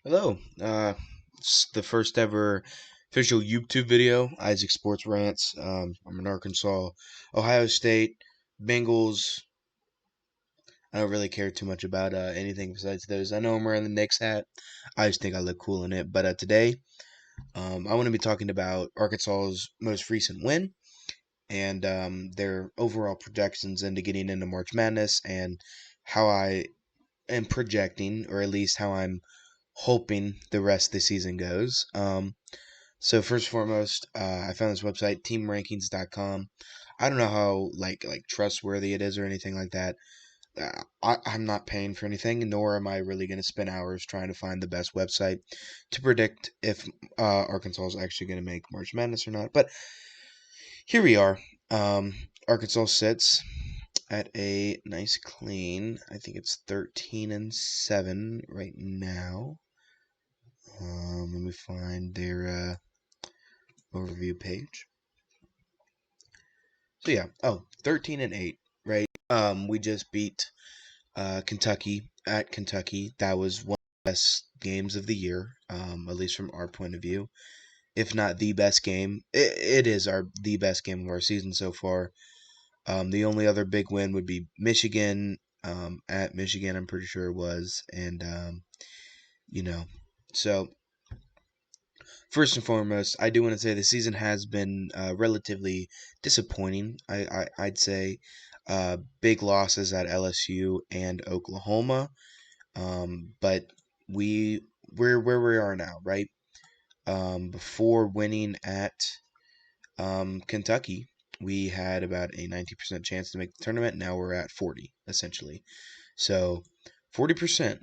Hello. It's the first ever official YouTube video, Isaac Sports Rants. I'm in Arkansas, Ohio State, Bengals. I don't really care too much about anything besides those. I know I'm wearing the Knicks hat. I just think I look cool in it. But today, I want to be talking about Arkansas's most recent win and their overall projections into getting into March Madness and how I am projecting, or at least how I'm hoping the rest of the season goes. So first and foremost, I found this website, teamrankings.com. I don't know how like trustworthy it is or anything like that. I'm not paying for anything, nor am I really going to spend hours trying to find the best website to predict if Arkansas is actually going to make March Madness or not. But here we are. Arkansas sits at a nice clean. I think it's 13-7 right now. Let me find their overview page. So yeah, 13-8, right? We just beat Kentucky at Kentucky. That was one of the best games of the year, at least from our point of view. If not the best game, it is the best game of our season so far. The only other big win would be Michigan, at Michigan, I'm pretty sure it was, and you know, so first and foremost, I do want to say the season has been relatively disappointing. I'd say big losses at LSU and Oklahoma, but we're where we are now, right? Before winning at Kentucky, we had about a 90% chance to make the tournament. Now we're at 40, essentially. So 40%.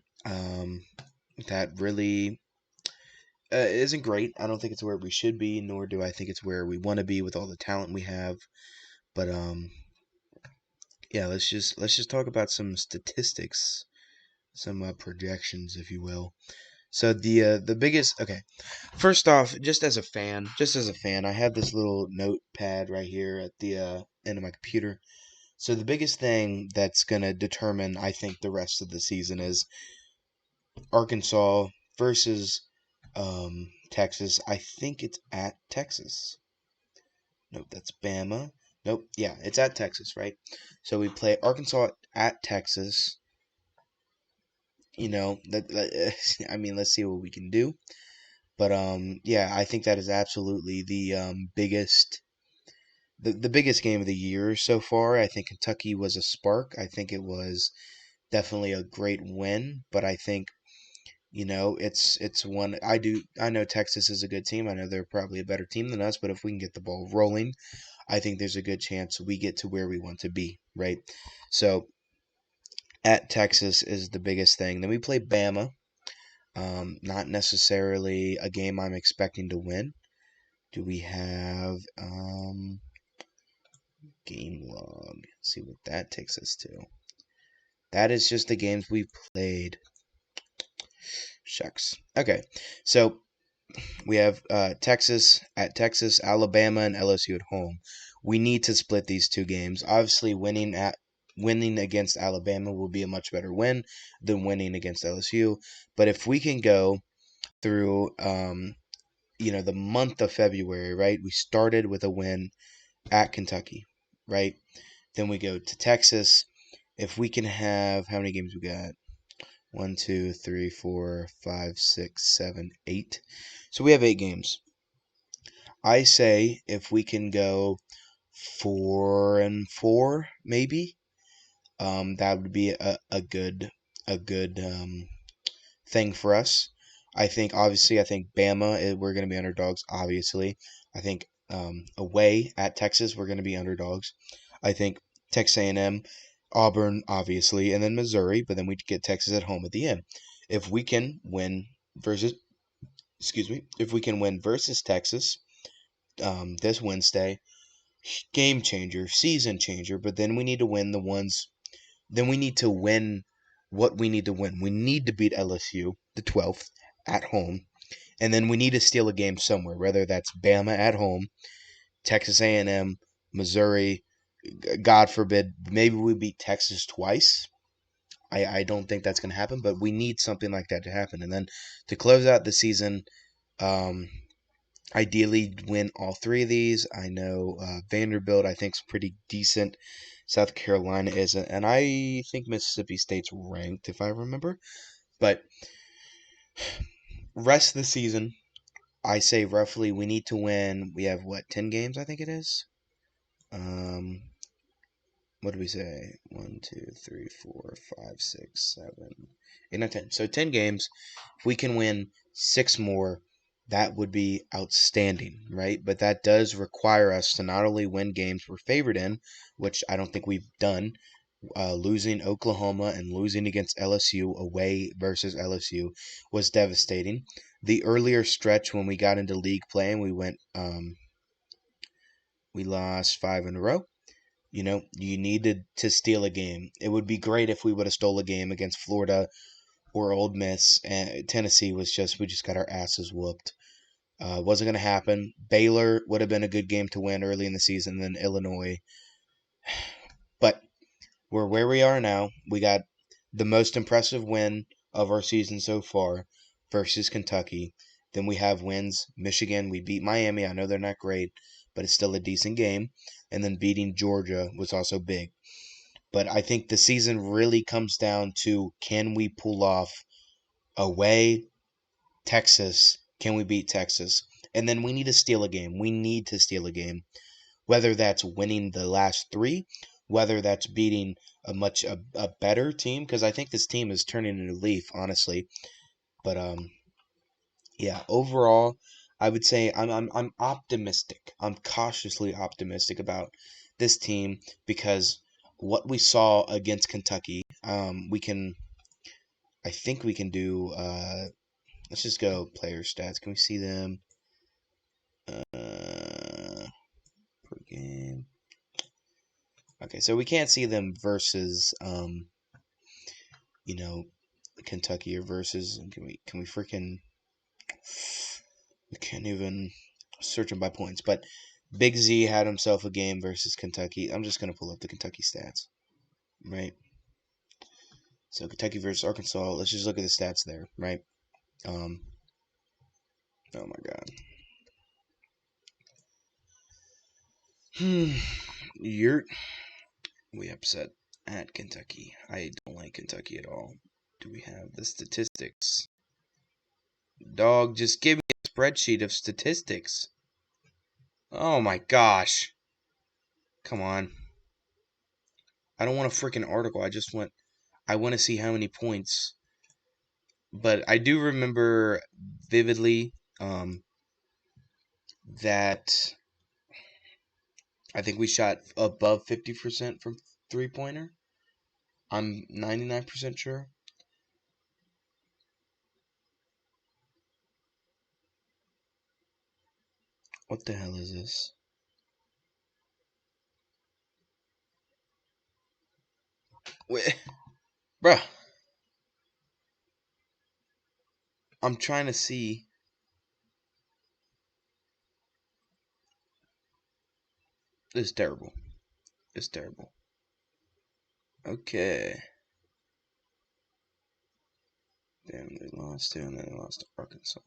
That really isn't great. I don't think it's where we should be, nor do I think it's where we want to be with all the talent we have. But yeah, let's just talk about some statistics, some projections, if you will. So the biggest, okay, first off, just as a fan, I have this little notepad right here at the end of my computer. So the biggest thing that's gonna determine, I think, the rest of the season is Arkansas versus Texas. I think it's at Texas. Nope, that's Bama. Nope, yeah, it's at Texas, right? So we play Arkansas at Texas. I mean, let's see what we can do. But yeah, I think that is absolutely the biggest game of the year so far. I think Kentucky was a spark. I think it was definitely a great win, but I think it's one. I know Texas is a good team. I know they're probably a better team than us, but if we can get the ball rolling, I think there's a good chance we get to where we want to be, right? So at Texas is the biggest thing. Then we play Bama. Not necessarily a game I'm expecting to win. Do we have game log? Let's see what that takes us to. That is just the games we've played. Shucks. Okay, so we have Texas at Texas, Alabama, and LSU at home. We need to split these two games. Obviously, winning against Alabama will be a much better win than winning against LSU. But if we can go through, the month of February, right? We started with a win at Kentucky, right? Then we go to Texas. If we can have, how many games we got? 1, 2, 3, 4, 5, 6, 7, 8. So we have 8 games. I say if we can go 4-4, maybe, that would be a good thing for us. I think Bama, we're going to be underdogs. Obviously, I think away at Texas, we're going to be underdogs. I think Texas A&M, Auburn, obviously, and then Missouri. But then we get Texas at home at the end. If we can win versus, excuse me, if we can win versus Texas this Wednesday, game changer, season changer. But then we need to win the ones. Then we need to win what we need to win. We need to beat LSU, the 12th, at home. And then we need to steal a game somewhere, whether that's Bama at home, Texas A&M, Missouri, God forbid, maybe we beat Texas twice. I don't think that's going to happen, but we need something like that to happen. And then to close out the season, um, ideally win all three of these. I know Vanderbilt, I think, is pretty decent. South Carolina isn't, and I think Mississippi State's ranked, if I remember. But rest of the season, I say roughly we need to win. We have what, 10 games? I think it is. Um, what do we say? 1, 2, 3, 4, 5, 6, 7, 8, 9, 10. So 10 games. If we can win 6 more, that would be outstanding, right? But that does require us to not only win games we're favored in, which I don't think we've done. Losing Oklahoma and losing against LSU away versus LSU was devastating. The earlier stretch when we got into league play and we lost 5 in a row. You needed to steal a game. It would be great if we would have stole a game against Florida or Ole Miss. And Tennessee we just got our asses whooped. Wasn't going to happen. Baylor would have been a good game to win early in the season, then Illinois. But we're where we are now. We got the most impressive win of our season so far versus Kentucky. Then we have wins. Michigan, we beat Miami. I know they're not great, but it's still a decent game. And then beating Georgia was also big. But I think the season really comes down to, can we pull off away Texas? Can we beat Texas? And then we need to steal a game. We need to steal a game. Whether that's winning the last three, whether that's beating a better team, because I think this team is turning a new leaf, honestly. But yeah, overall, I would say I'm optimistic. I'm cautiously optimistic about this team because what we saw against Kentucky, I think we can do. Let's just go player stats. Can we see them per game? Okay, so we can't see them versus you know, Kentucky or versus. Can we freaking? We can't even search them by points. But Big Z had himself a game versus Kentucky. I'm just gonna pull up the Kentucky stats, right? So Kentucky versus Arkansas. Let's just look at the stats there, right? Um, oh my God. You're we upset at Kentucky. I don't like Kentucky at all. Do we have the statistics? Dog, just give me a spreadsheet of statistics. Oh my gosh. Come on. I don't want a freaking article. I want to see how many points. But I do remember vividly that I think we shot above 50% from three-pointer. I'm 99% sure. What the hell is this? Wait, bruh. I'm trying to see. It's terrible. It's terrible. Okay. Damn, they lost to, and then they lost to Arkansas.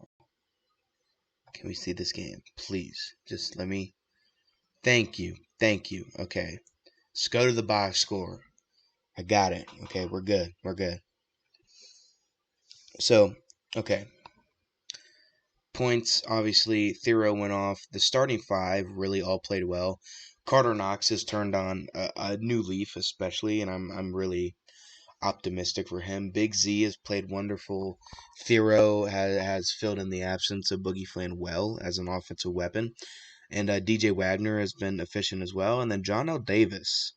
Can we see this game? Please. Just let me. Thank you. Thank you. Okay. Let's go to the box score. I got it. Okay, we're good. We're good. So, okay. Points, obviously, Thero went off. The starting five really all played well. Carter Knox has turned on a new leaf, especially, and I'm really optimistic for him. Big Z has played wonderful. Thero has filled in the absence of Boogie Flynn well as an offensive weapon. And DJ Wagner has been efficient as well. And then John L. Davis.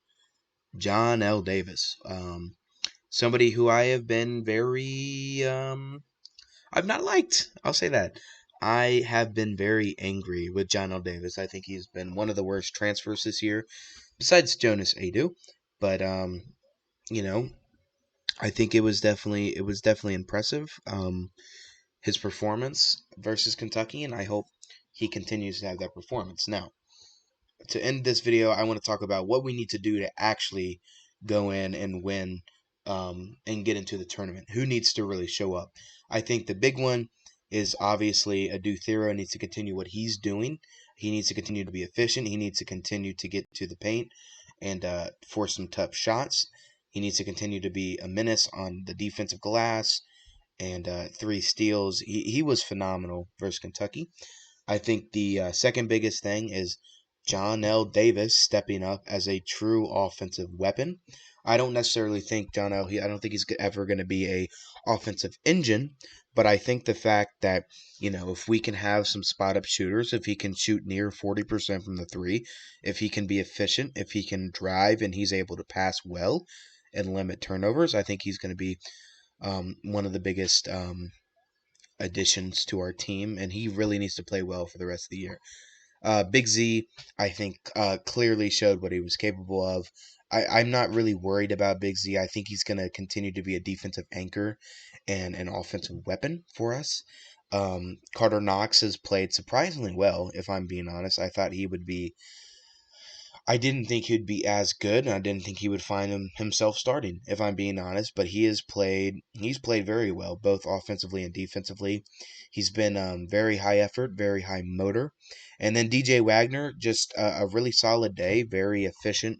Somebody who I have been very I've not liked. I'll say that. I have been very angry with John L. Davis. I think he's been one of the worst transfers this year, besides Jonas Adu. But you know, I think it was definitely impressive. His performance versus Kentucky, and I hope he continues to have that performance. Now, to end this video, I want to talk about what we need to do to actually go in and win and get into the tournament? Who needs to really show up? I think the big one is obviously Adu Thero needs to continue what he's doing. He needs to continue to be efficient. He needs to continue to get to the paint and force some tough shots. He needs to continue to be a menace on the defensive glass and 3 steals. He was phenomenal versus Kentucky. I think the second biggest thing is John L. Davis stepping up as a true offensive weapon. I don't necessarily think I don't think he's ever going to be a offensive engine, but I think the fact that, if we can have some spot up shooters, if he can shoot near 40% from the three, if he can be efficient, if he can drive and he's able to pass well and limit turnovers, I think he's going to be one of the biggest additions to our team, and he really needs to play well for the rest of the year. Big Z, I think, clearly showed what he was capable of. I'm not really worried about Big Z. I think he's going to continue to be a defensive anchor and an offensive weapon for us. Carter Knox has played surprisingly well, if I'm being honest. I didn't think he'd be as good, and I didn't think he would find himself starting, if I'm being honest. But he's played very well, both offensively and defensively. He's been very high effort, very high motor. And then DJ Wagner, just a really solid day, very efficient,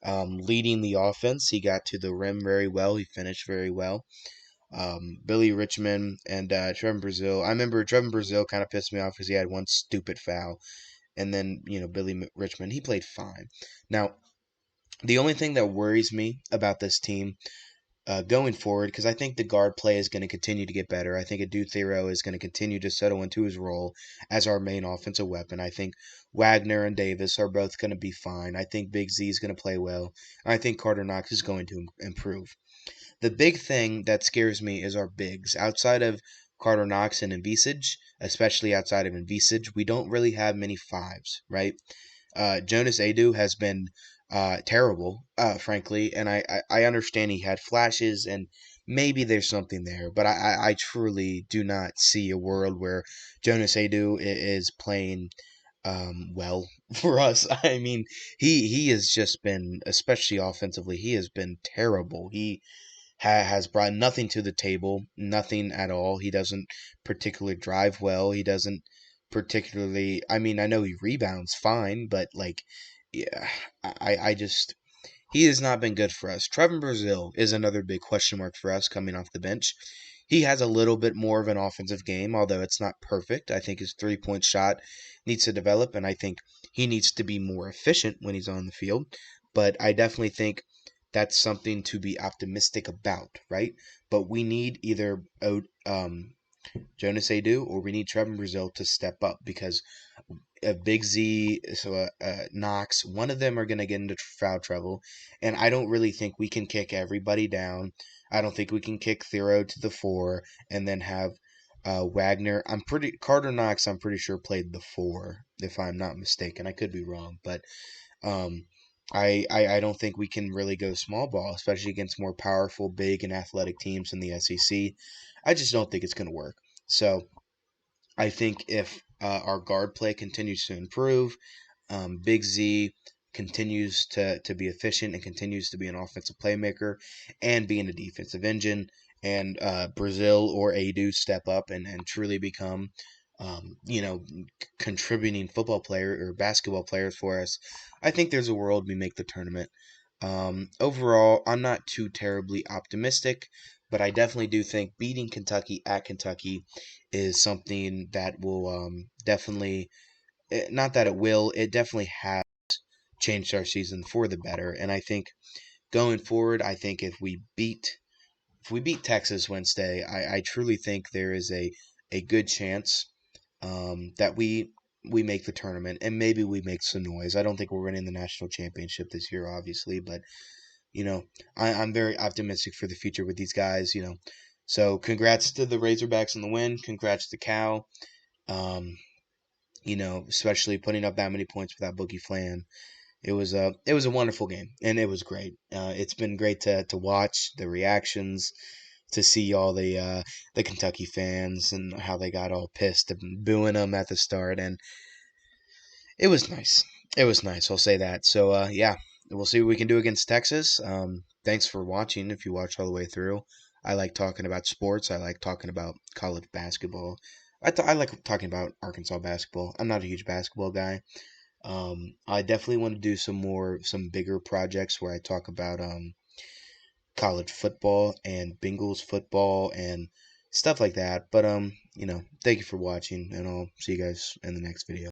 leading the offense. He got to the rim very well. He finished very well. Billy Richmond and Trevin Brazil. I remember Trevin Brazil kind of pissed me off because he had one stupid foul. And then, Billy Richmond, he played fine. Now, the only thing that worries me about this team going forward, because I think the guard play is going to continue to get better. I think Adu Thero is going to continue to settle into his role as our main offensive weapon. I think Wagner and Davis are both going to be fine. I think Big Z is going to play well. I think Carter Knox is going to improve. The big thing that scares me is our bigs. Outside of Carter Knox and Envisage, especially outside of Envisage, we don't really have many fives, right? Jonas Adu has been terrible, frankly, and I understand he had flashes and maybe there's something there, but I truly do not see a world where Jonas Adu is playing well for us. I mean, he has just been, especially offensively, he has been terrible. He has brought nothing to the table, nothing at all. He doesn't particularly drive well. He doesn't particularly. I mean, I know he rebounds fine, but like, yeah, I just he has not been good for us. Trevin Brazil is another big question mark for us coming off the bench. He has a little bit more of an offensive game, although it's not perfect. I think his 3-point shot needs to develop, and I think he needs to be more efficient when he's on the field. But I definitely think that's something to be optimistic about, right? But we need either Jonas Adu or we need Trevin Brazil to step up because Big Z, Knox, one of them are going to get into foul trouble, and I don't really think we can kick everybody down. I don't think we can kick Thero to the 4 and then have Wagner. Carter Knox. I'm pretty sure played the 4, if I'm not mistaken. I could be wrong, but um, I don't think we can really go small ball, especially against more powerful, big, and athletic teams in the SEC. I just don't think it's going to work. So I think if our guard play continues to improve, Big Z continues to be efficient and continues to be an offensive playmaker and being a defensive engine, and Brazil or Adu step up and truly become, contributing football player or basketball players for us, I think there's a world we make the tournament. Overall, I'm not too terribly optimistic, but I definitely do think beating Kentucky at Kentucky is something that will definitely, not that it will, it definitely has changed our season for the better. And I think going forward, I think if we beat Texas Wednesday, I truly think there is a good chance that we make the tournament and maybe we make some noise. I don't think we're winning the national championship this year, obviously, but you know, I'm very optimistic for the future with these guys. So congrats to the Razorbacks on the win. Congrats to Cal. Um, especially putting up that many points without Boogie Flan. It was a wonderful game and it was great. It's been great to watch the reactions, to see all the Kentucky fans and how they got all pissed and booing them at the start, and it was nice. It was nice. I'll say that. So yeah, we'll see what we can do against Texas. thanks for watching. If you watch all the way through, I like talking about sports. I like talking about college basketball. I like talking about Arkansas basketball. I'm not a huge basketball guy. I definitely want to do some bigger projects where I talk about college football and Bengals football and stuff like that. But thank you for watching, and I'll see you guys in the next video.